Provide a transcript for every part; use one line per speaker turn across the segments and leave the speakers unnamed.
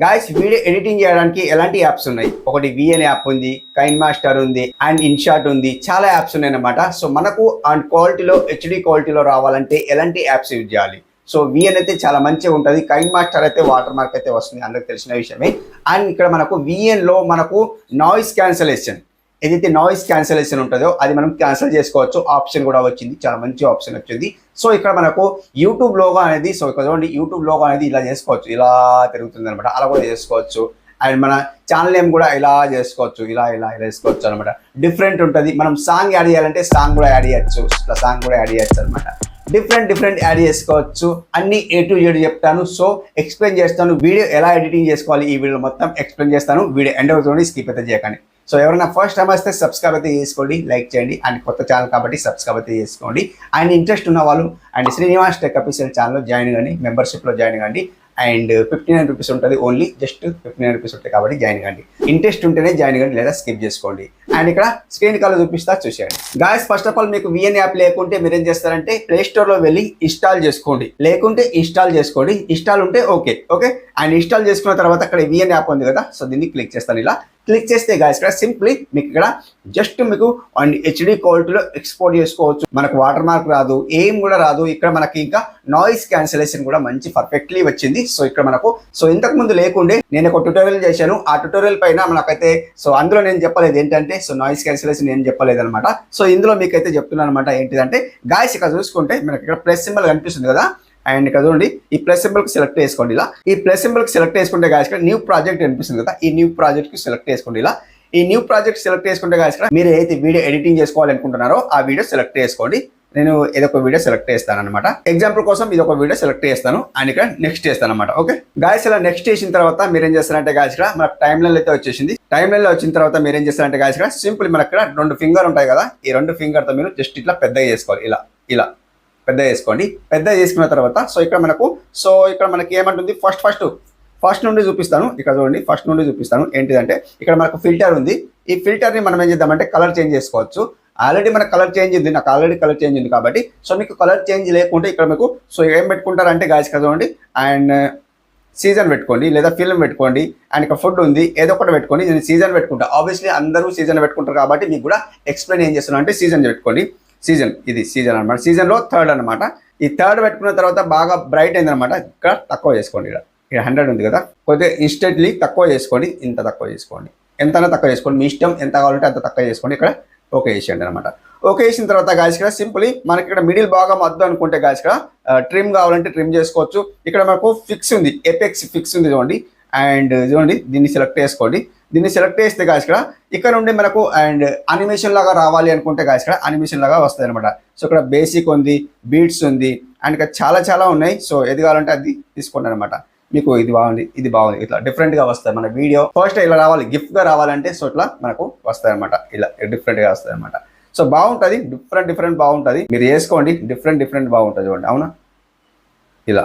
Guys video editing చేయడానికి ఎలాంటి apps ఉన్నాయి? ఒకటి విఎన్ యాప్ ఉంది, కైన్ మాస్టర్ ఉంది, అండ్ ఇన్షాట్ ఉంది. చాలా యాప్స్ ఉన్నాయి అన్నమాట. సో మనకు అండ్ క్వాలిటీలో హెచ్డి క్వాలిటీలో రావాలంటే ఎలాంటి యాప్స్ యూజ్ చేయాలి? సో విఎన్ అయితే చాలా మంచిగా ఉంటుంది. కైన్ మాస్టర్ అయితే వాటర్ మార్క్ అయితే వస్తుంది, అందరికి తెలిసిన విషయమే. అండ్ ఇక్కడ మనకు విఎన్ లో మనకు నాయిస్ క్యాన్సలేషన్, ఏదైతే నాయిస్ క్యాన్సలేషన్ ఉంటుందో అది మనం క్యాన్సిల్ చేసుకోవచ్చు. ఆప్షన్ కూడా వచ్చింది, చాలా మంచి ఆప్షన్ వచ్చింది. సో ఇక్కడ మనకు యూట్యూబ్ లోగో అనేది, సో ఇక్కడ చూడండి యూట్యూబ్ లోగో అనేది ఇలా చేసుకోవచ్చు, ఇలా తిరుగుతుంది అనమాట. అలా కూడా చేసుకోవచ్చు. అండ్ మన ఛానల్ నేమ్ కూడా ఇలా చేసుకోవచ్చు, ఇలా ఇలా ఇలా చేసుకోవచ్చు అనమాట. డిఫరెంట్ ఉంటుంది. మనం సాంగ్ యాడ్ చేయాలంటే సాంగ్ కూడా యాడ్ చేయొచ్చు, ఇట్లా సాంగ్ కూడా యాడ్ చేయొచ్చు అనమాట. డిఫరెంట్ యాడ్ చేసుకోవచ్చు. అన్ని A to Z చెప్తాను. సో ఎక్స్ప్లెయిన్ చేస్తాను. వీడియో ఎలా ఎడిటింగ్ చేసుకోవాలి ఈ వీడియో మొత్తం ఎక్స్ప్లెయిన్ చేస్తాను. వీడియో ఎండ్ అవుతుంది, స్కిప్ అయితే చేయకండి. సో ఎవరైనా ఫస్ట్ టైం వస్తే సబ్స్క్రైబ్ అయితే చేసుకోండి, లైక్ చేయండి. అండ్ కొత్త ఛానల్ కాబట్టి సబ్స్క్రైబ్ అయితే చేసుకోండి. అండ్ ఇంట్రెస్ట్ ఉన్న వాళ్ళు అండ్ శ్రీనివాస్ టెక్ అఫీషియల్ ఛానల్లో జాయిన్ కండి, మెంబర్షిప్లో జాయిన్ కండి. అండ్ 59 రూపీస్ ఉంటుంది, ఓన్లీ జస్ట్ 59 రూపీస్ ఉంటాయి కాబట్టి జాయిన్ కండి. ఇంట్రెస్ట్ ఉంటేనే జాయిన్ కండి, లేదా స్కిప్ చేసుకోండి. అండ్ ఇక్కడ స్క్రీన్ కాల్ చూపిస్తా, చూసేయండి. గాయస్ ఫస్ట్ ఆఫ్ ఆల్ మీకు విఎన్ యాప్ లేకుంటే మీరు ఏం చేస్తారంటే ప్లే స్టోర్ లో వెళ్ళి ఇన్స్టాల్ చేసుకోండి, లేకుంటే ఇన్స్టాల్ చేసుకోండి. ఇన్స్టాల్ ఉంటే ఓకే. అండ్ ఇన్స్టాల్ చేసుకున్న తర్వాత అక్కడ విఎన్ యాప్ ఉంది కదా, సో దీన్ని క్లిక్ చేస్తాను. ఇలా క్లిక్ చేస్తే గాయస్ ఇక్కడ సింప్లీ మీకు ఇక్కడ జస్ట్ మీకు అండ్ హెచ్డి క్వాలిటీలో ఎక్స్పోర్ట్ చేసుకోవచ్చు. మనకు వాటర్ మార్క్ రాదు, ఏం కూడా రాదు. ఇక్కడ మనకి ఇంకా నాయిస్ క్యాన్సిలేషన్ కూడా మంచి పర్ఫెక్ట్లీ వచ్చింది. సో ఇక్కడ మనకు ఇంతకు ముందు లేకుండే నేను ఒక ట్యూటోరియల్ చేశాను. ఆ ట్యూటోరియల్ పైన మనకైతే అందులో నేను చెప్పలేదు ఏంటంటే నాయిస్ క్యాన్సిలేషన్ నేను చెప్పలేదు అనమాట. సో ఇందులో మీకైతే చెప్తున్నాను అనమాట. ఏంటిదంటే గాయస్ ఇక్కడ చూసుకుంటే మనకి ఇక్కడ ప్లస్ సింబల్ కనిపిస్తుంది కదా, అండ్ ఇక్కడ చూడండి ఈ ప్లస్ సింబల్ కి సెలెక్ట్ చేసుకోండి. ఇలా ఈ ప్లస్ సింబల్ కి సెలెక్ట్ చేసుకుంటే గాయస్ ఇక్కడ న్యూ ప్రాజెక్ట్ అనిపిస్తుంది కదా, ఈ న్యూ ప్రాజెక్ట్ కి సెలెక్ట్ చేసుకోండి. ఇలా ఈ న్యూ ప్రాజెక్ట్ సెలెక్ట్ చేసుకుంటే గాయస్ ఇక్కడ మీరు ఏదైతే వీడియో ఎడిటింగ్ చేసుకోవాలనుకుంటున్నారో ఆ వీడియో సెలెక్ట్ చేసుకోండి. నేను ఏదొక వీడియో సెలెక్ట్ చేస్తాను అనమాట. ఎగ్జాంపుల్ కోసం ఇది ఒక వీడియో సెలెక్ట్ చేస్తాను అండ్ ఇక్కడ నెక్స్ట్ చేస్తాను అనమాట. ఓకే గాయస్ ఇలా నెక్స్ట్ చేసిన తర్వాత మీరు ఏం చేస్తారంటే గాయస్ ఇక్కడ మనకు టైమ్ లైన్ అయితే వచ్చేసింది. టైమ్ లైన్ లో వచ్చిన తర్వాత మీరు ఏం చేస్తారంటే గాయస్ ఇక్కడ సింపుల్ మనకి ఇక్కడ 2 ఫింగర్ ఉంటాయి కదా, ఈ 2 ఫింగర్ తో మీరు జస్ట్ ఇట్లా పెద్దగా చేసుకోవాలి. ఇలా ఇలా పెద్ద చేసుకోండి. పెద్ద చేసుకున్న తర్వాత ఇక్కడ మనకి ఏమంటుంది ఫస్ట్ నుండి చూపిస్తాను. ఇక్కడ చూడండి ఫస్ట్ నుండి చూపిస్తాను. ఏంటిదంటే ఇక్కడ మనకు ఫిల్టర్ ఉంది. ఈ ఫిల్టర్ ని మనం ఏం చేద్దామంటే కలర్ చేంజ్ చేసుకోవచ్చు. ఆల్రెడీ మనకు కలర్ చేంజ్ ఉంది, నాకు ఆల్రెడీ కలర్ చేంజ్ ఉంది కాబట్టి మీకు కలర్ చేంజ్ లేకుంటే ఇక్కడ మీకు ఏం పెట్టుకుంటారంటే గాయస్ కదా చూడండి, అండ్ సీజన్ పెట్టుకోండి, లేదా ఫిల్మ్ పెట్టుకోండి. అండ్ ఇక్కడ ఫుడ్ ఉంది, ఏదో ఒకటి పెట్టుకోండి. నేను సీజన్ పెట్టుకుంటా. ఆబ్వియస్లీ అందరూ సీజన్ పెట్టుకుంటారు కాబట్టి మీకు కూడా ఎక్స్ప్లెయిన్ ఏం చేస్తున్నాను అంటే సీజన్ పెట్టుకోండి. ఇది సీజన్ అనమాట. సీజన్లో థర్డ్ అనమాట. ఈ థర్డ్ పెట్టుకున్న తర్వాత బాగా బ్రైట్ అయింది అనమాట. ఇక్కడ తక్కువ చేసుకోండి. ఇక్కడ 100 ఉంది కదా, కొద్దిగా ఇన్స్టెంట్లీ తక్కువ చేసుకోండి. ఇంత తక్కువ చేసుకోండి, ఎంతైనా తక్కువ చేసుకోండి, మీ ఇష్టం. ఎంత కావాలంటే అంత తక్కువ చేసుకోండి. ఇక్కడ ఓకే చేసేయండి అనమాట. ఓకే చేసిన తర్వాత గాయస్ ఇక్కడ సింపుల్లీ మనకి ఇక్కడ మిడిల్ భాగం వద్దు అనుకుంటే గాయస్ ఇక్కడ ట్రిమ్ కావాలంటే ట్రిమ్ చేసుకోవచ్చు. ఇక్కడ మనకు ఫిక్స్ ఉంది, ఎపెక్స్ ఫిక్స్ ఉంది చూడండి. అండ్ చూడండి దీన్ని సెలెక్ట్ చేసుకోండి. దీన్ని సెలెక్ట్ చేస్తే గాయస్ ఇక్కడ నుండి మనకు అండ్ అనిమేషన్ లాగా రావాలి అనుకుంటే గాయస్ ఇక్కడ అనిమేషన్ లాగా వస్తుంది అనమాట. సో ఇక్కడ బేసిక్ ఉంది, బీట్స్ ఉంది, అండ్ ఇక్కడ చాలా ఉన్నాయి. సో ఏది కావాలంటే అది తీసుకోండి అనమాట. మీకు ఇది బాగుంది, ఇది బాగుంది, ఇట్లా డిఫరెంట్గా వస్తుంది మన వీడియో. ఫస్ట్ ఇలా రావాలి, గిఫ్ట్గా రావాలంటే ఇట్లా మనకు వస్తాయి అనమాట. ఇలా డిఫరెంట్గా వస్తుంది అనమాట. సో బాగుంటుంది, డిఫరెంట్ బాగుంటుంది. మీరు చేసుకోండి, డిఫరెంట్ బాగుంటుంది చూడండి. అవునా? ఇలా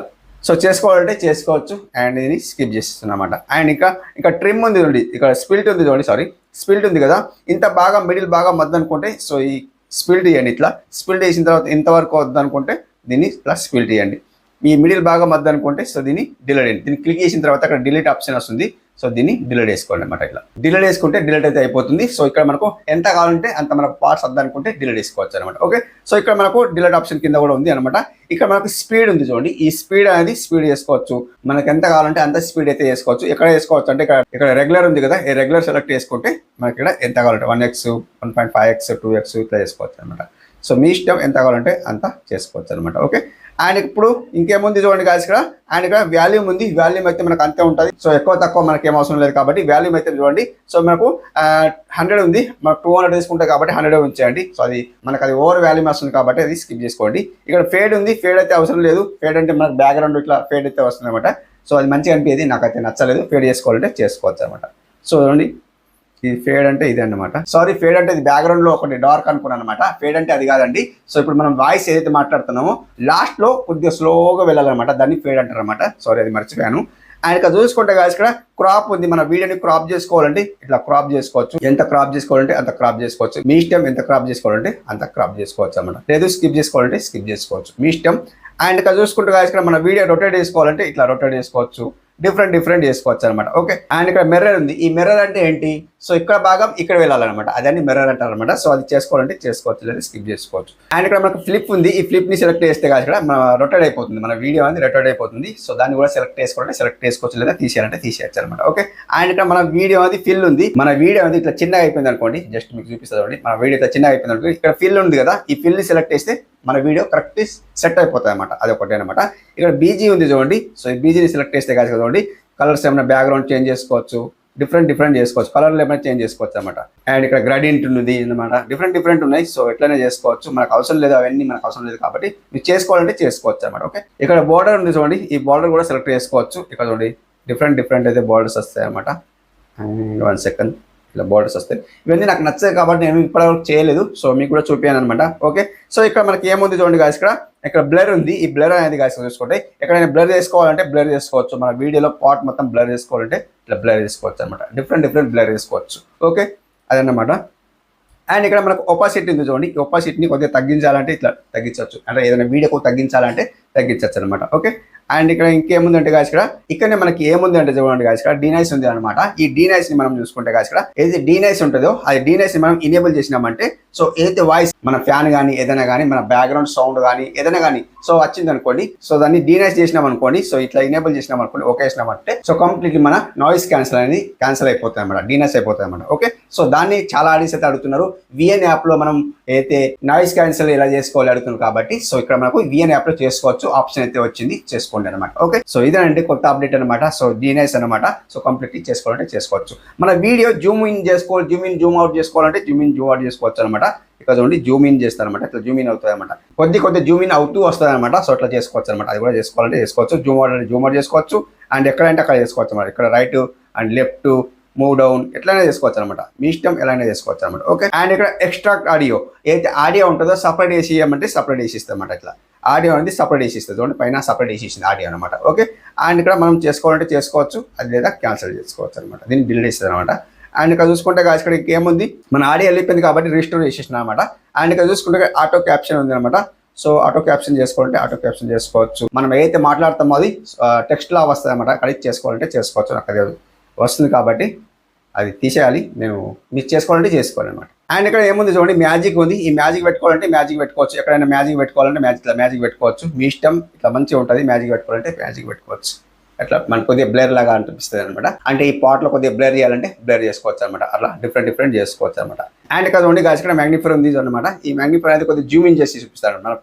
చేసుకోవాలంటే చేసుకోవచ్చు. అండ్ ఇది స్కిప్ చేస్తున్నాను అనమాట. అండ్ ఇంకా ట్రిమ్ ఉంది చూడండి, ఇక్కడ స్పిల్ట్ ఉంది చూడండి, స్పిల్ట్ ఉంది కదా. ఇంత బాగా మిడిల్ బాగా మద్దు అనుకుంటే ఈ స్పిల్ట్ ఇవ్వండి. ఇట్లా స్పిల్ట్ చేసిన తర్వాత ఇంతవరకు వద్దు అనుకుంటే దీన్ని ఇట్లా స్పిల్ట్ ఇవ్వండి. ఈ మిడిల్ బాగా మద్దు అనుకుంటే దీన్ని డిలీట్ అయ్యింది. దీన్ని క్లిక్ చేసిన తర్వాత అక్కడ డిలీట్ ఆప్షన్ వస్తుంది. దీన్ని డిలీట్ చేసుకోండి అనమాట. ఇట్లా డిలీట్ చేసుకుంటే డిలీట్ అయితే అయిపోతుంది. ఇక్కడ మనకు ఎంత కావాలంటే అంత మనకు పార్ట్స్ వద్ద అనుకుంటే డిలీట్ చేసుకోవచ్చు అనమాట. ఓకే ఇక్కడ మనకు డిలీట్ ఆప్షన్ కింద కూడా ఉంది అనమాట. ఇక్కడ మనకు స్పీడ్ ఉంది చూడండి, ఈ స్పీడ్ అనేది స్పీడ్ చేసుకోవచ్చు. మనకు ఎంత కావాలంటే అంత స్పీడ్ అయితే చేసుకోవచ్చు. ఎక్కడ చేసుకోవచ్చు అంటే ఇక్కడ రెగ్యులర్ ఉంది కదా, ఈ రెగ్యులర్ సెలెక్ట్ చేసుకుంటే మనకి ఇక్కడ ఎంత కావాలంటే 1x 1.5x 2x ఇట్లా చేసుకోవచ్చు అనమాట. మీ ఇష్టం, ఎంత కావాలంటే అంత చేసుకోవచ్చు అనమాట. ఓకే అండ్ ఇప్పుడు ఇంకేముంది చూడండి గాయస్ ఇక్కడ. అండ్ ఇక్కడ వాల్యూమ్ ఉంది. వాల్యూమ్ అయితే మనకు అంతే ఉంటుంది. ఎక్కువ తక్కువ మనకి ఏం అవసరం లేదు కాబట్టి వాల్యూమ్ అయితే చూడండి. మనకు 100 ఉంది, మనకు 200 తీసుకుంటే కాబట్టి 100 ఉంచేయండి. అది మనకు ఓవర్ వాల్యూమ్ వస్తుంది కాబట్టి అది స్కిప్ చేసుకోండి. ఇక్కడ ఫేడ్ ఉంది, ఫేడ్ అయితే అవసరం లేదు. ఫేడ్ అంటే మనకు బ్యాక్గ్రౌండ్ ఇట్లా ఫేడ్ అయితే వస్తుంది అనమాట. అది మంచిగా అనిపించేది, నాకైతే నచ్చలేదు. ఫేడ్ చేసుకోవాలంటే చేసుకోవచ్చు అనమాట. చూడండి ఈ ఫేడ్ అంటే ఇది అనమాట. ఫేడ్ అంటే ఇది బ్యాక్గ్రౌండ్ లో ఒకటి డార్క్ అనుకున్నాను అనమాట. ఫేడ్ అంటే అది కాదండి. ఇప్పుడు మనం వాయిస్ ఏదైతే మాట్లాడుతున్నామో లాస్ట్ లో కొద్దిగా స్లోగా వెళ్ళాలన్నమాట, దాన్ని ఫేడ్ అంటారు అనమాట. అది మర్చిపోయాను. అండ్ ఇక్కడ చూసుకుంటే గాయస్ ఇక్కడ క్రాప్ ఉంది. మన వీడియోని క్రాప్ చేసుకోవాలంటే ఇట్లా క్రాప్ చేసుకోవచ్చు. ఎంత క్రాప్ చేసుకోవాలంటే అంత క్రాప్ చేసుకోవచ్చు. మీ ఇష్టం, ఎంత క్రాప్ చేసుకోవాలంటే అంత క్రాప్ చేసుకోవచ్చు అనమాట. లేదు స్కిప్ చేసుకోవాలంటే స్కిప్ చేసుకోవచ్చు, మీ ఇష్టం. అండ్ ఇక్కడ చూసుకుంటే గాయస్ ఇక్కడ మన వీడియో రొటేట్ చేసుకోవాలంటే ఇట్లా రొటేట్ చేసుకోవచ్చు. డిఫరెంట్ చేసుకోవచ్చు అనమాట. ఓకే, అండ్ ఇక్కడ మిర్రర్ ఉంది. ఈ మిర్రర్ అంటే ఏంటి? సో ఇక్కడ భాగం ఇక్కడ వెళ్ళాలన్నమాట, అదని మిర్రర్ అంటారు అనమాట. సో అది చేసుకోవాలంటే చేసుకోవచ్చు, లేదా స్కిప్ చేసుకోవచ్చు. అండ్ ఇక్కడ మనకు ఫ్లిప్ ఉంది. ఈ ఫ్లిప్ ని సెలెక్ట్ చేస్తే కాదు ఇక్కడ మన రొటేట్ అయిపోతుంది, మన వీడియో అనేది రొటేట్ అయిపోతుంది. సో దాన్ని కూడా సెలెక్ట్ చేసుకోవచ్చు, లేదా తీసేయాలంటే తీసేయచ్చు అనమాట. ఓకే, అండ్ ఇక్కడ మన వీడియో అనేది ఫిల్ ఉంది. మన వీడియో అనేది ఇట్లా చిన్నగా అయిపోయింది అనుకోండి, జస్ట్ మీకు చూపిస్తుంది. మన వీడియో ఇట్లా చిన్నగా అయిపోయింది అనుకోండి, ఇక్కడ ఫిల్ ఉంది కదా, ఈ ఫిల్ ని సెలెక్ట్ చేస్తే మన వీడియో కరెక్ట్ సెట్ అయిపోతుంది అనమాట. అది ఒకటి అనమాట. ఇక్కడ బీజీ ఉంది చూడండి. సో ఈ బీజీని సెలెక్ట్ చేస్తే కాదు చూడండి, కలర్స్ ఏమైనా బ్యాక్గ్రౌండ్ చేంజ్ చేసుకోవచ్చు, డిఫరెంట్ చేసుకోవచ్చు, కలర్లు ఏమైనా చేంజ్ చేసుకోవచ్చు అనమాట. అండ్ ఇక్కడ గ్రేడియంట్ ఉంది అనమాట, డిఫరెంట్ ఉన్నాయి. సో ఎట్లనే చేసుకోవచ్చు, మనకు అవసరం లేదు, అవన్నీ మనకు అవసరం లేదు కాబట్టి మీరు చేసుకోవాలంటే చేసుకోవచ్చు అనమాట. ఓకే, ఇక్కడ బార్డర్ ఉంది చూడండి, ఈ బార్డర్ కూడా సెలెక్ట్ చేసుకోవచ్చు. ఇక్కడ చూడండి డిఫరెంట్ అయితే బార్డర్స్ వస్తాయి అనమాట. అండ్ 1 సెకండ్ ఇలా బార్డర్స్ వస్తాయి. ఇవన్నీ నాకు నచ్చాయి కాబట్టి నేను ఇప్పటివరకు చేయలేదు, సో మీకు కూడా చూపించాను అనమాట. ఓకే, సో ఇక్కడ మనకి ఏముంది చూడండి గాయస్, ఇక్కడ బ్లర్ ఉంది. ఈ బ్లర్ అనేది గాయస్ చూసుకోండి, ఎక్కడైనా బ్లర్ చేసుకోవాలంటే బ్లర్ చేసుకోవచ్చు. మన వీడియోలో పార్ట్ మొత్తం బ్లర్ చేసుకోవాలంటే ఇట్లా బ్లర్ చేసుకోవచ్చు అనమాట. డిఫరెంట్ బ్లర్ చేసుకోవచ్చు. ఓకే, అదన్నమాట. అండ్ ఇక్కడ మనకు ఒపాసిటీ ఉంది చూడండి, ఈ ఒపాసిటీని కొద్దిగా తగ్గించాలంటే ఇట్లా తగ్గించవచ్చు, అంటే ఏదైనా వీడియోకు తగ్గించాలంటే తగ్గించవచ్చు అనమాట. ఓకే, అండ్ ఇక్కడ ఇంకేముందంటే గాయస్ ఇక్కడనే మనకి ఏముంది అంటే చూడండి గాయస్, ఇక్కడ డీనైస్ ఉంది అనమాట. ఈ డీనైస్ ని మనం చూసుకుంటే గాయస్, ఏదైతే డీనైస్ ఉంటుందో అది డీనైస్ ని మనం ఇనేబుల్ చేసినామంటే, సో ఏదైతే వాయిస్ మన ఫ్యాన్ కానీ ఏదైనా కానీ మన బ్యాక్గ్రౌండ్ సౌండ్ కానీ ఏదైనా కానీ సో వచ్చింది అనుకోండి, సో దాన్ని డీనైస్ చేసినాం అనుకోండి, సో ఇట్లా ఇనేబుల్ చేసినాం అనుకోండి, ఓకే చేసినామంటే సో కంప్లీట్లీ మన నాయిస్ క్యాన్సిల్ అనేది క్యాన్సిల్ అయిపోతాయి అనమాట, డీనైస్ అయిపోతాయి అనమాట. ఓకే, సో దాన్ని చాలా ఆడియన్స్ అయితే అడుగుతున్నారు. విఎన్ యాప్ లో మనం అయితే నాయిస్ క్యాన్సిల్ ఎలా చేసుకోవాలి అడుగుతున్నారు కాబట్టి, సో ఇక్కడ మనకు విఎన్ యాప్ లో చేసుకోవచ్చు ఆప్షన్ అయితే వచ్చింది, చేసుకోండి అనమాట. ఓకే, సో ఇదేనంటే కొత్త అప్డేట్ అనమాట. సో డీనైస్ అనమాట. సో కంప్లీట్లీ చేసుకోవాలంటే చేసుకోవచ్చు. మన వీడియో జూమ్ ఇన్ చేసుకోవాలి, జూమ్ అవుట్ చేసుకోవాలంటే జూమ్ అవుట్ చేసుకోవచ్చు అనమాట. ఇక్కడ చూడండి జూమ్ ఇన్ చేస్తారు అనమాట, ఇట్లా జూమ్ ఇన్ అవుతుంది అనమాట, కొద్ది జూమ్ ఇన్ అవుతూ వస్తుంది అనమాట. సో అట్లా చేసుకోవచ్చు అనమాట. అది కూడా చేసుకోవాలంటే చేసుకోవచ్చు. జూమ్ అవుట్ చేసుకోవచ్చు, అండ్ ఎక్కడంటే అక్కడ చేసుకోవచ్చు అనమాట. ఇక్కడ right and left move down ఎట్లయినా చేసుకోవచ్చు అనమాట, మీ ఇష్టం ఎలా అయినా చేసుకోవచ్చు అనమాట. ఓకే, అండ్ ఇక్కడ ఎక్స్ట్రాక్ట్ ఆడియో, ఏదైతే ఆడియో ఉంటుందో సపరేట్ వేసి ఇవ్వమంటే సపరేట్ వేసి ఇస్తాం అనమాట. ఇట్లా ఆడియో అనేది సపరేట్ వేసి ఇస్తుంది చూడండి, పైన సపరేట్ వేసి ఇచ్చింది ఆడియో అనమాట. ఓకే, అండ్ ఇక్కడ మనం చేసుకోవాలంటే చేసుకోవచ్చు, అది లేదా క్యాన్సిల్ చేసుకోవచ్చు అనమాట. దీన్ని డిలీట్ ఇస్తుంది అనమాట. అండ్ ఇక్కడ చూసుకుంటే ఇక్కడ ఇంకేముంది, మన ఆడియో వెళ్ళిపోయింది కాబట్టి రిస్టోర్ చేసేసిన అనమాట. అండ్ ఇక్కడ చూసుకుంటే ఆటో క్యాప్షన్ ఉంది అనమాట. సో ఆటో క్యాప్షన్ చేసుకోవాలంటే ఆటో క్యాప్షన్ చేసుకోవచ్చు. మనం ఏదైతే మాట్లాడతామో అది టెక్స్ట్ లా వస్తుంది అనమాట. కరెక్ట్ చేసుకోవాలంటే చేసుకోవచ్చు, నాకు అది వస్తుంది కాబట్టి అది తీసేయాలి, నేను మీరు చేసుకోవాలంటే చేసుకోవాలి అనమాట. అండ్ ఇక్కడ ఏముంది చూడండి, మ్యాజిక్ ఉంది. ఈ మ్యాజిక్ పెట్టుకోవాలంటే మ్యాజిక్ పెట్టుకోవచ్చు, ఎక్కడైనా మ్యాజిక్ పెట్టుకోవాలంటే మ్యాజిక్ పెట్టుకోవచ్చు, మీ ఇష్టం. ఇట్లా మంచిగా ఉంటుంది. మ్యాజిక్ పెట్టుకోవాలంటే మ్యాజిక్ పెట్టుకోవచ్చు. అట్లా మనకు కొద్దిగా బ్లర్ లాగా అనిపిస్తుంది అనమాట. అంటే ఈ పార్ట్లో కొద్దిగా బ్లర్ చేయాలంటే బ్లర్ చేసుకోవచ్చు అనమాట. అట్లా డిఫరెంట్ చేసుకోవచ్చు అనమాట. అండ్ ఇక్కడ చూడండి గాయస్, ఇక్కడ మ్యాగ్నిఫైర్ ఉంది అనమాట. ఈ మ్యాగ్నిఫైర్ అనేది కొద్దిగా జూమ్ ఇన్ చేసి చూపిస్తాడు మన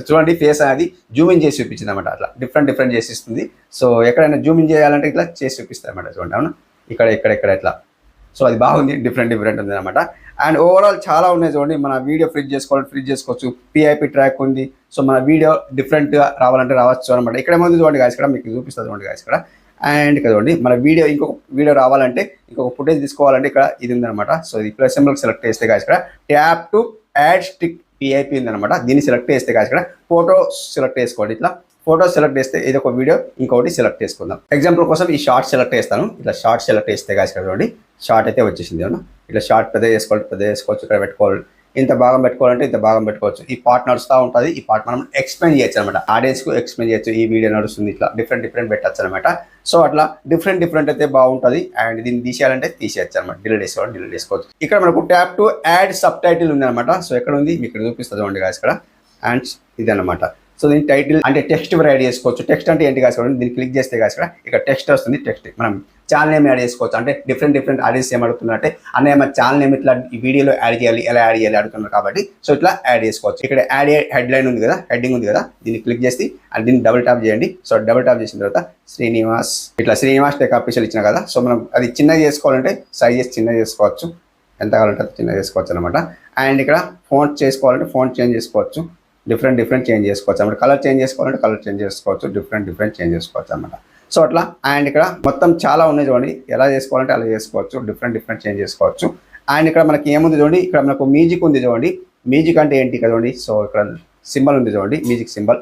చూడండి, ఫేస్ అనేది జూమ్ ఇన్ చేసి చూపించింది అనమాట. అట్లా డిఫరెంట్ చేసి ఇస్తుంది. సో ఎక్కడైనా జూమ్ ఇన్ చేయాలంటే ఇట్లా చేసి చూపిస్తాయి అనమాట. చూడండి, అవును, ఇక్కడ ఇట్లా. సో అది బాగుంది, డిఫరెంట్ ఉంది అనమాట. అండ్ ఓవరాల్ చాలా ఉన్నాయి చూడండి. మన వీడియో ఫ్రిడ్జ్ చేసుకోవచ్చు, పిఐపి ట్రాక్ ఉంది. సో మన వీడియో డిఫరెంట్గా రావాలంటే రావచ్చు అనమాట. ఇక్కడ ఏముంది చూడండి గాయస్, ఇక్కడ మీకు చూపిస్తుంది చూడండి గాయస్ ఇక్కడ. అండ్ ఇక్కడ చూడండి, మన ఇంకొక వీడియో రావాలంటే ఇంకొక ఫుటేజ్ తీసుకోవాలంటే ఇక్కడ ఇది ఉందన్నమాట. సో ఇది ప్లస్ సింబల్ సెలెక్ట్ చేస్తే గాయస్ ఇక్కడ tap to add stick PIP ఉందన్నమాట. దీన్ని సెలెక్ట్ చేస్తే గాయస్ ఇక్కడ ఫోటో సెలెక్ట్ చేసుకోండి. ఇట్లా ఫోటో సెలెక్ట్ చేస్తే ఇది ఒక వీడియో, ఇంకొకటి సెలెక్ట్ చేసుకుందాం. ఎగ్జాంపుల్ కోసం ఈ షార్ట్ సెలెక్ట్ చేస్తాను. ఇట్లా షార్ట్ సెలెక్ట్ చేస్తే గాయస్ ఇక్కడ చూడండి, షార్ట్ అయితే వచ్చేసింది. అవునా, ఇట్లా షార్ట్ పెద్ద చేసుకోవచ్చు, ఇక్కడ పెట్టుకోవాలి. ఇంత భాగం పెట్టుకోవాలంటే ఇంత భాగం పెట్టుకోవచ్చు. ఈ పార్ట్ నడుస్తూ ఉంటుంది. ఈ పార్ట్ మనం ఎక్స్ప్లెయిన్ చేయొచ్చు అనమాట, ఆడియన్స్కు ఎక్స్ప్లెయిన్ చేయొచ్చు. ఈ వీడియో నడుస్తుంది, ఇట్లా డిఫరెంట్ పెట్టచ్చు అనమాట. సో అట్లా డిఫరెంట్ అయితే బాగుంటుంది. అండ్ దీన్ని తీసేయాలంటే తీసేయచ్చు అనమాట, డిలీట్ చేసుకోవచ్చు. ఇక్కడ మనకు tap to add sub title ఉంది అనమాట. సో ఎక్కడ ఉంది మీకు ఇక్కడ చూపిస్తుంది చూడండి గాయస్ ఇక్కడ. అండ్ ఇది అనమాట. సో దీని టైటిల్ అంటే టెక్స్ట్ యాడ్ చేసుకోవచ్చు. టెక్స్ట్ అంటే ఏంటి కాదు, దీన్ని క్లిక్ చేస్తే కాదు ఇక్కడ టెక్స్ట్ వస్తుంది. టెక్స్ట్ మనం ఛానల్ నేమ్ యాడ్ చేసుకోవచ్చు. అంటే డిఫరెంట్ ఆడియన్స్ ఏం అడుగుతున్నారంటే అన్నయ్య మన ఛానల్ నేమ్ ఇట్లా ఈ వీడియోలో యాడ్ చేయాలి, ఎలా యాడ్ చేయాలి అడుగుతున్నారు కాబట్టి సో ఇట్లా యాడ్ చేసుకోవచ్చు. ఇక్కడ యాడ్ హెడ్లైన్ ఉంది కదా, హెడ్డింగ్ ఉంది కదా, దీన్ని క్లిక్ చేసి అండ్ దీన్ని డబుల్ ట్యాప్ చేయండి. సో డబుల్ ట్యాప్ చేసిన తర్వాత శ్రీనివాస్ టెక్ ఆఫీషియల్ ఇచ్చిన కదా. సో మనం అది చిన్నగా చేసుకోవాలంటే సైజెస్ చిన్నగా చేసుకోవచ్చు, ఎంత కావాలంటే చిన్నగా చేసుకోవచ్చు అనమాట. అండ్ ఇక్కడ ఫోంట్ చేసుకోవాలంటే ఫోంట్ చేంజ్ చేసుకోవచ్చు, డిఫరెంట్ చేంజ్ చేసుకోవచ్చు అన్నమాట. కలర్ చేంజ్ చేసుకోవాలంటే కలర్ చేంజ్ చేసుకోవచ్చు, డిఫరెంట్ చేంజ్ చేసుకోవచ్చు అన్నమాట. సో అట్లా. అండ్ ఇక్కడ మొత్తం చాలా ఉన్నాయి చూడండి, ఎలా చేసుకోవాలంటే అలా చేసుకోవచ్చు, డిఫరెంట్ చేంజ్ చేసుకోవచ్చు. అండ్ ఇక్కడ మనకి ఏముంది చూడండి, ఇక్కడ మనకు మ్యూజిక్ ఉంది చూడండి. మ్యూజిక్ అంటే ఏంటి కదండి, సో ఇక్కడ సింబల్ ఉంది చూడండి, మ్యూజిక్ సింబల్.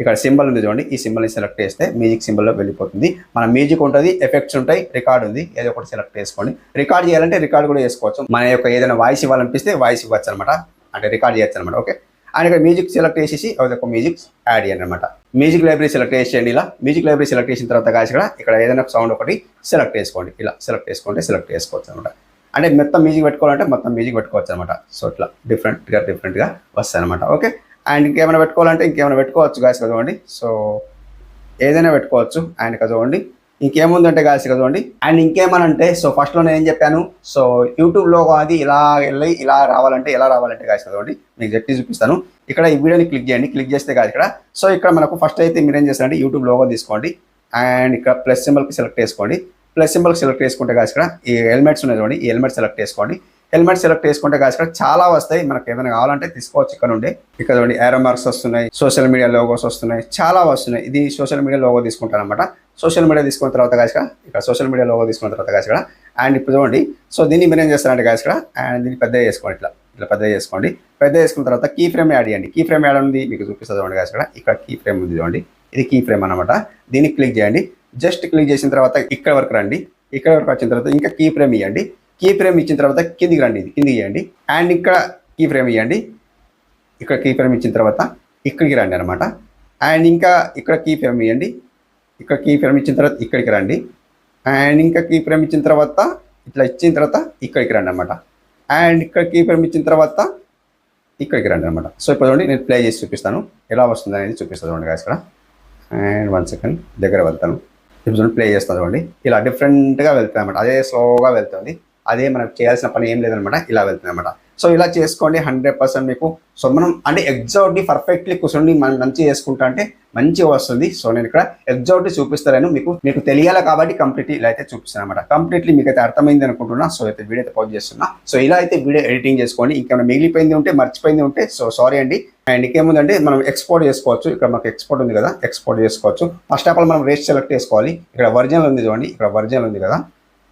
ఇక్కడ సింబల్ ఉంది చూడండి, ఈ సింబల్ని సెలెక్ట్ చేస్తే మ్యూజిక్ సింబల్లో వెళ్ళిపోతుంది. మన మ్యూజిక్ ఉంటుంది, ఎఫెక్ట్స్ ఉంటాయి, రికార్డ్ ఉంది, ఏదో ఒకటి సెలెక్ట్ చేసుకోండి. రికార్డ్ చేయాలంటే రికార్డ్ కూడా చేసుకోవచ్చు. మన యొక్క ఏదైనా వాయిస్ ఇవ్వాలనిపిస్తే వాయిస్ ఇవ్వచ్చు అనమాట, అంటే రికార్డ్ చేయొచ్చు అనమాట. ఓకే. అండ్ ఇక్కడ మ్యూజిక్ సెలెక్ట్ చేసేసి ఒక మ్యూజిక్ యాడ్ చేయండి అనమాట. మ్యూజిక్ లైబ్రరీ సెలెక్ట్ చేసేయండి. ఇలా మ్యూజిక్ లైబ్రరీ సెలెక్ట్ చేసిన తర్వాత గాయస్ ఇక్కడ ఏదైనా సౌండ్ ఒకటి సెలెక్ట్ చేసుకోండి. ఇలా సెలెక్ట్ చేసుకుంటే సెలెక్ట్ చేసుకోవచ్చు అనమాట. అంటే మొత్తం మ్యూజిక్ పెట్టుకోవాలంటే మొత్తం మ్యూజిక్ పెట్టుకోవచ్చు అనమాట. సో ఇట్లా డిఫరెంట్గా వస్తాయి అనమాట. ఓకే, అండ్ ఇంకేమైనా పెట్టుకోవాలంటే ఇంకేమైనా పెట్టుకోవచ్చు గాయస్ కదండి. సో ఏదైనా పెట్టుకోవచ్చు. అండ్ కదండి ఇంకేముందంటే గాయస్ కదండి. అండ్ ఇంకేమనంటే సో ఫస్ట్లో నేను ఏం చెప్పాను, సో యూట్యూబ్లో అది ఇలా వెళ్ళి ఇలా రావాలంటే ఎలా రావాలంటే గాయస్ కదండి మీకు చెప్పి చూపిస్తాను. ఇక్కడ ఈ వీడియోని క్లిక్ చేయండి. క్లిక్ చేస్తే కాదు ఇక్కడ సో ఇక్కడ మనకు ఫస్ట్ అయితే మీరు ఏం చేస్తారంటే యూట్యూబ్ లోగో తీసుకోండి. అండ్ ఇక్కడ ప్లస్ సింబల్కి సెలెక్ట్ చేసుకోండి. ప్లస్ సింబల్కి సెలెక్ట్ చేసుకుంటే కాదు ఇక్కడ ఈ హెల్మెట్స్ ఉన్నాయి చూడండి, ఈ హెల్మెట్ సెలెక్ట్ చేసుకోండి. హెల్మెట్ సెలెక్ట్ చేసుకుంటే కాదు ఇక్కడ చాలా వస్తాయి. మనకు ఏమైనా కావాలంటే తీసుకోవచ్చు. ఇక్కడ నుండి ఇక్కడ చూడండి ఏరో మార్క్స్ వస్తున్నాయి, సోషల్ మీడియా లోగోస్ వస్తున్నాయి, చాలా వస్తున్నాయి. ఇది సోషల్ మీడియా లోగో తీసుకుంటాను అనమాట. సోషల్ మీడియా తీసుకున్న తర్వాత కాదు ఇక్కడ సోషల్ మీడియా లోగో తీసుకున్న తర్వాత కాదు ఇక్కడ అండ్ ఇప్పుడు చూడండి. సో దీన్ని మీరు ఏం చేస్తారంటే కాదు ఇక్కడ అండ్ దీన్ని పెద్దగా చేసుకోండి. ఇట్లా పెద్దగా చేసుకోండి. పెద్ద చేసుకున్న తర్వాత కీ ఫ్రేమ్ యాడ్ చేయండి. కీ ఫ్రేమ్ యాడ్ ఉంది మీకు చూపిస్తుంది చూడండి కాదు ఇక్కడ కీ ఫ్రేమ్ ఉంది చూడండి. ఇది కీ ఫ్రేమ్ అనమాట. దీన్ని క్లిక్ చేయండి. జస్ట్ క్లిక్ చేసిన తర్వాత ఇక్కడ వరకు రండి. ఇక్కడ వరకు వచ్చిన తర్వాత ఇంకా కీ ఫ్రేమ్ ఇవ్వండి. కీ ఫ్రేమ్ ఇచ్చిన తర్వాత కిందికి రండి. ఇది కిందికి ఇవ్వండి. అండ్ ఇక్కడ కీ ఫ్రేమ్ ఇవ్వండి. ఇక్కడ కీ ఫ్రేమ్ ఇచ్చిన తర్వాత ఇక్కడికి రండి అనమాట. అండ్ ఇంకా ఇక్కడ కీ ఫ్రేమ్ ఇవ్వండి. ఇక్కడ కీ ఫ్రేమ్ ఇచ్చిన తర్వాత ఇక్కడికి రండి. అండ్ ఇంకా కీ ఫ్రేమ్ ఇచ్చిన తర్వాత ఇట్లా ఇచ్చిన తర్వాత ఇక్కడికి రండి అనమాట. అండ్ ఇక్కడ కీ ఫ్రేమ్ ఇచ్చిన తర్వాత ఇక్కడికి రండి అనమాట. సో ఇప్పుడు చూడండి నేను ప్లే చేసి చూపిస్తాను ఎలా వస్తుంది అనేది చూపిస్తాను చూడండి ఇక్కడ. అండ్ 1 సెకండ్ దగ్గర వెళ్తాను. ఇప్పుడు చూడండి ప్లే చేస్తాను చూడండి. ఇలా డిఫరెంట్గా వెళ్తుంది అనమాట. అదే స్లోగా వెళ్తుంది. అదే మనకు చేయాల్సిన పని ఏం లేదనమాట. ఇలా వెళ్తుంది అనమాట. సో ఇలా చేసుకోండి 100% మీకు. సో మనం అంటే ఎగ్జాక్ట్లీ పర్ఫెక్ట్లీ కూర్చొని మనం మంచిగా చేసుకుంటా అంటే మంచిగా వస్తుంది. సో నేను ఇక్కడ ఎగ్జాక్ట్లీ చూపిస్తాను మీకు తెలియాలి కాబట్టి కంప్లీట్లీ ఇలా అయితే చూపిస్తాను అనమాట. కంప్లీట్లీ మీకు అయితే అర్థమైంది అనుకుంటున్నా. సో అయితే వీడియో అయితే పాజ్ చేస్తున్నా. సో ఇలా అయితే వీడియో ఎడిటింగ్ చేసుకోండి. ఇంకేమైనా మిగిలిపోయింది ఉంటే మర్చిపోయింది ఉంటే సో సారీ అండి. అండ్ ఇంకేముందంటే మనం ఎక్స్పోర్ట్ చేసుకోవచ్చు. ఇక్కడ మనకు ఎక్స్పోర్ట్ ఉంది కదా, ఎక్స్పోర్ట్ చేసుకోవచ్చు. ఫస్ట్ ఆఫ్ ఆల్ మనం రేస్ సెలెక్ట్ చేసుకోవాలి. ఇక్కడ ఒరిజినల్ ఉంది చూడండి, ఇక్కడ ఒరిజినల్ ఉంది కదా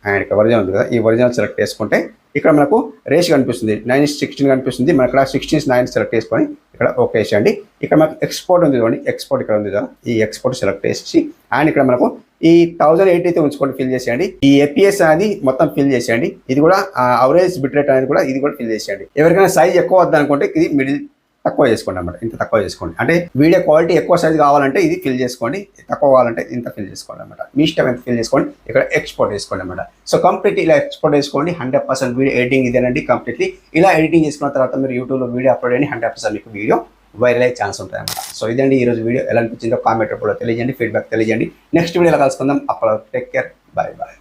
అండ్ ఇక్కడ ఒరిజినల్ ఉంది కదా. ఈ ఒరిజినల్ సెలెక్ట్ చేసుకుంటే ఇక్కడ మనకు రేష్ కనిపిస్తుంది 9:16 కనిపిస్తుంది. మనకు ఇక్కడ 16:9 సెలెక్ట్ చేసుకొని ఇక్కడ ఓకే చేయండి. ఇక్కడ మనకు ఎక్స్పోర్ట్ ఉంది చూడండి, ఎక్స్పోర్ట్ ఇక్కడ ఉంది కదా, ఈ ఎక్స్పోర్ట్ సెలెక్ట్ చేసి అండ్ ఇక్కడ మనకు ఈ 1080 అయితే ఉంచుకొని ఫిల్ చేసేయండి. ఈ APS అనేది మొత్తం ఫిల్ చేసేయండి. ఇది కూడా అవరేజ్ బిట్ రేట్ అనేది కూడా ఇది కూడా ఫిల్ చేసేయండి. ఎవరికైనా సైజ్ ఎక్కువ వద్ద అనుకుంటే ఇది మిడిల్ తక్కువ చేసుకోండి అన్నమాట. ఇంత తక్కువ చేసుకోండి. అంటే వీడియో క్వాలిటీ ఎక్కువ సైజ్ కావాలంటే ఇది ఫిల్ చేసుకోండి, తక్కువ కావాలంటే ఇంత ఫిల్ చేసుకోండి అనమాట. మీ ఇష్టం ఎంత ఫిల్ చేసుకోండి. ఇక్కడ ఎక్స్పోర్ట్ చేసుకోండి అనమాట. సో కంప్లీట్ ఇలా ఎక్స్పోర్ట్ చేసుకోండి. 100% వీడియో ఎడిటింగ్ ఇదేనండి. కంప్లీట్లీ ఇలా ఎడిటింగ్ చేసుకున్న తర్వాత మీరు యూట్యూబ్లో వీడియో అప్లోడ్ అయ్యి 100% మీకు వీడియో వైరల్ అయ్యే ఛాన్స్ ఉంటుంది అనమాట. సో ఇదండి ఈరోజు వీడియో. ఎలా అనిపించిందో కామెంట్ రూపంలో తెలియజేయండి, ఫీడ్బ్యాక్ తెలియజేయండి. నెక్స్ట్ వీడియోలో కలుసుకుందాం. అప్పుడు టేక్ కేర్, బాయ్ బాయ్.